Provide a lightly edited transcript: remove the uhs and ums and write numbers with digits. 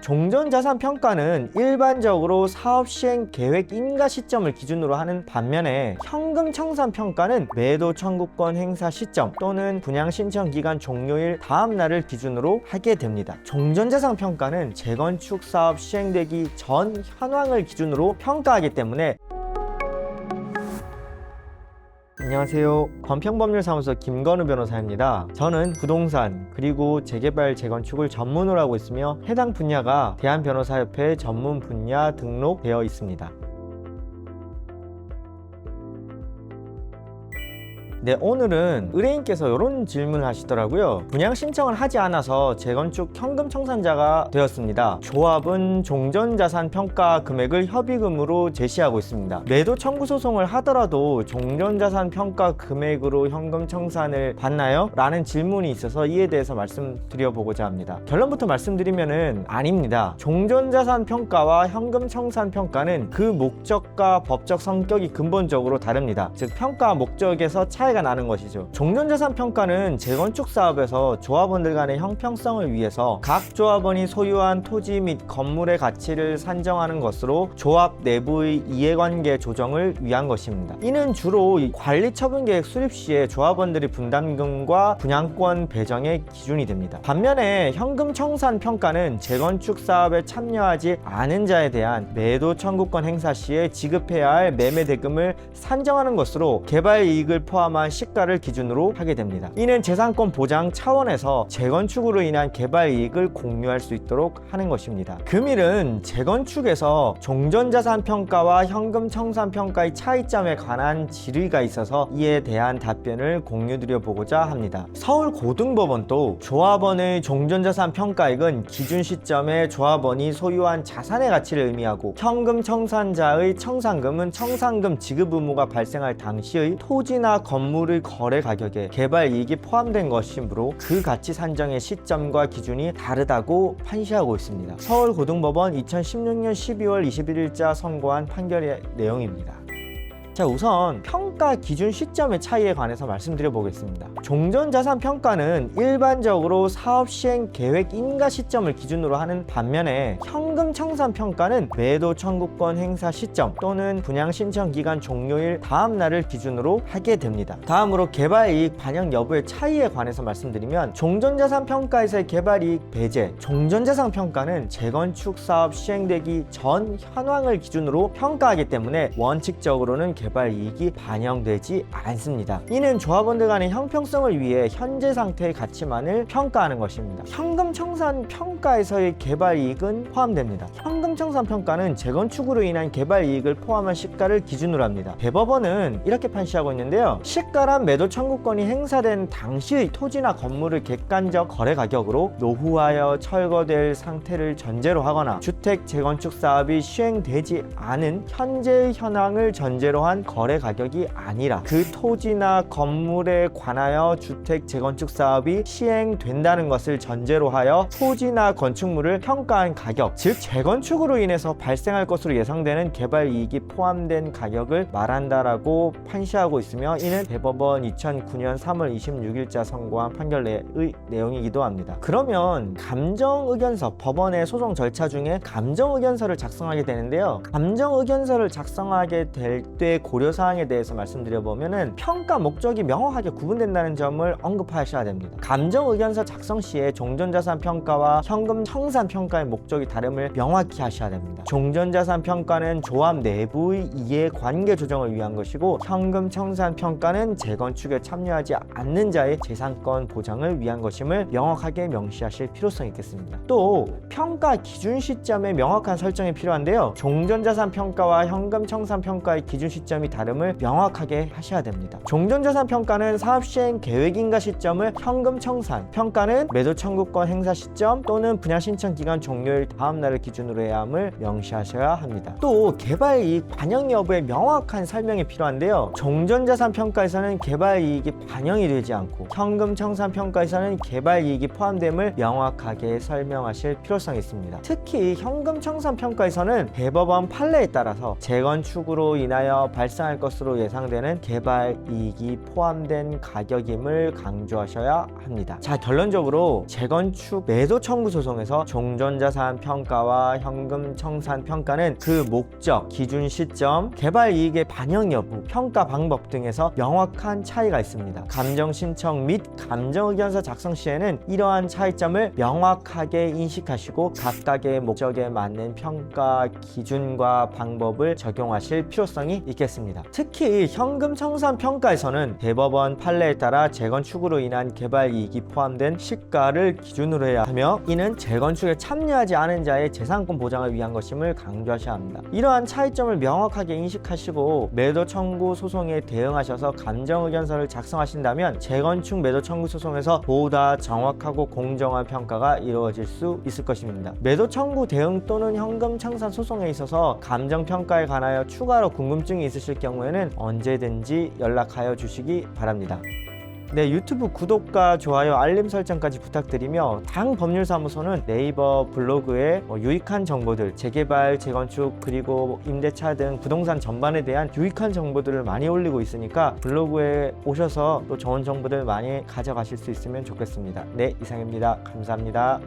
종전자산평가는 일반적으로 사업 시행 계획 인가 시점을 기준으로 하는 반면에 현금청산평가는 매도 청구권 행사 시점 또는 분양 신청 기간 종료일 다음 날을 기준으로 하게 됩니다. 종전자산평가는 재건축 사업 시행되기 전 현황을 기준으로 평가하기 때문에. 안녕하세요. 권평법률사무소 김건우 변호사입니다. 저는 부동산 그리고 재개발 재건축을 전문으로 하고 있으며 해당 분야가 대한변호사협회 전문 분야 등록되어 있습니다. 네, 오늘은 의뢰인께서 이런 질문을 하시더라고요. 분양 신청을 하지 않아서 재건축 현금 청산자가 되었습니다. 조합은 종전자산 평가 금액을 협의금으로 제시하고 있습니다. 매도 청구 소송을 하더라도 종전자산 평가 금액으로 현금 청산을 받나요? 라는 질문이 있어서 이에 대해서 말씀드려보고자 합니다. 결론부터 말씀드리면은 아닙니다. 종전자산 평가와 현금 청산 평가는 그 목적과 법적 성격이 근본적으로 다릅니다. 즉 평가 목적에서 차이가 나는 것이죠. 종전자산 평가는 재건축 사업에서 조합원들 간의 형평성을 위해서 각 조합원이 소유한 토지 및 건물의 가치를 산정하는 것으로 조합 내부의 이해관계 조정을 위한 것입니다. 이는 주로 관리처분계획 수립 시에 조합원들의 분담금과 분양권 배정의 기준이 됩니다. 반면에 현금 청산 평가는 재건축 사업에 참여하지 않은 자에 대한 매도 청구권 행사 시에 지급해야 할 매매 대금을 산정하는 것으로 개발 이익을 포함한 시가를 기준으로 하게 됩니다. 이는 재산권 보장 차원에서 재건축으로 인한 개발 이익을 공유할 수 있도록 하는 것입니다. 금일은 재건축에서 종전자산 평가와 현금 청산 평가의 차이점에 관한 질의가 있어서 이에 대한 답변을 공유드려 보고자 합니다. 서울고등법원도 조합원의 종전자산 평가액은 기준 시점에 조합원이 소유한 자산의 가치를 의미하고 현금 청산자의 청산금은 청산금 지급 의무가 발생할 당시의 토지나 건물의 거래 가격에 개발 이익이 포함된 것이므로 그 가치 산정의 시점과 기준이 다르다고 판시하고 있습니다. 서울고등법원 2016년 12월 21일자 선고한 판결의 내용입니다. 자, 우선 평가 기준 시점의 차이에 관해서 말씀드려 보겠습니다. 종전자산 평가는 일반적으로 사업 시행 계획 인가 시점을 기준으로 하는 반면에 현금 청산 평가는 매도 청구권 행사 시점 또는 분양 신청 기간 종료일 다음 날을 기준으로 하게 됩니다. 다음으로 개발 이익 반영 여부의 차이에 관해서 말씀드리면 종전자산 평가에서의 개발 이익 배제, 종전자산 평가는 재건축 사업 시행되기 전 현황을 기준으로 평가하기 때문에 원칙적으로는 개발 이익이 반영되지 않습니다. 이는 조합원들 간의 형평성을 위해 현재 상태의 가치만을 평가하는 것입니다. 현금 청산 평가에서의 개발 이익은 포함됩니다. 현금 청산 평가는 재건축으로 인한 개발 이익을 포함한 시가를 기준으로 합니다. 대법원은 이렇게 판시하고 있는데요. 시가란 매도 청구권이 행사된 당시의 토지나 건물의 객관적 거래 가격으로 노후하여 철거될 상태를 전제로 하거나 주택 재건축 사업이 시행되지 않은 현재의 현황을 전제로 한 거래 가격이 아니라 그 토지나 건물에 관하여 주택 재건축 사업이 시행된다는 것을 전제로 하여 토지나 건축물을 평가한 가격, 즉 재건축으로 인해서 발생할 것으로 예상되는 개발 이익이 포함된 가격을 말한다라고 판시하고 있으며 이는 대법원 2009년 3월 26일자 선고한 판결의 내용이기도 합니다. 그러면 감정의견서, 법원의 소송 절차 중에 감정의견서를 작성하게 되는데요. 감정의견서를 작성하게 될 때 고려사항에 대해서 말씀드려보면 평가 목적이 명확하게 구분된다는 점을 언급하셔야 됩니다. 감정의견서 작성 시에 종전자산 평가와 현금 청산 평가의 목적이 다름을 명확히 하셔야 됩니다. 종전자산 평가는 조합 내부의 이해관계 조정을 위한 것이고 현금 청산 평가는 재건축에 참여하지 않는 자의 재산권 보장을 위한 것임을 명확하게 명시하실 필요성이 있겠습니다. 또 평가 기준 시점의 명확한 설정이 필요한데요. 종전자산 평가와 현금 청산 평가의 기준 시점이 다름을 명확하게 하셔야 됩니다. 종전자산 평가는 사업 시행 계획인가 시점을 현금 청산, 평가는 매도 청구권 행사 시점 또는 분양 신청 기간 종료일 다음 날을 기준으로 해야 함을 명시하셔야 합니다. 또 개발 이익 반영 여부의 명확한 설명이 필요한데요. 종전자산 평가에서는 개발 이익이 반영이 되지 않고 현금 청산 평가에서는 개발 이익이 포함됨을 명확하게 설명하실 필요성이 있습니다. 특히 현금 청산 평가에서는 대법원 판례에 따라서 재건축으로 인하여 발생할 것으로 예상 보장되는 개발 이익이 포함된 가격임을 강조하셔야 합니다. 자, 결론적으로 재건축 매도 청구 소송에서 종전자산 평가와 현금 청산 평가는 그 목적, 기준 시점, 개발 이익의 반영 여부, 평가 방법 등에서 명확한 차이가 있습니다. 감정 신청 및 감정 의견서 작성 시에는 이러한 차이점을 명확하게 인식하시고 각각의 목적에 맞는 평가 기준과 방법을 적용하실 필요성이 있겠습니다. 특히 현금 청산 평가에서는 대법원 판례에 따라 재건축으로 인한 개발 이익이 포함된 시가를 기준으로 해야 하며, 이는 재건축에 참여하지 않은 자의 재산권 보장을 위한 것임을 강조하셔야 합니다. 이러한 차이점을 명확하게 인식하시고 매도 청구 소송에 대응하셔서 감정 의견서를 작성하신다면 재건축 매도 청구 소송에서 보다 정확하고 공정한 평가가 이루어질 수 있을 것입니다. 매도 청구 대응 또는 현금 청산 소송에 있어서 감정 평가에 관하여 추가로 궁금증이 있으실 경우에는 언제든지 연락하여 주시기 바랍니다. 네, 유튜브 구독과 좋아요, 알림 설정까지 부탁드리며, 당 법률사무소는 네이버 블로그에 유익한 정보들, 재개발, 재건축, 그리고 임대차 등 부동산 전반에 대한 유익한 정보들을 많이 올리고 있으니까 블로그에 오셔서 또 좋은 정보들 많이 가져가실 수 있으면 좋겠습니다. 네, 이상입니다. 감사합니다.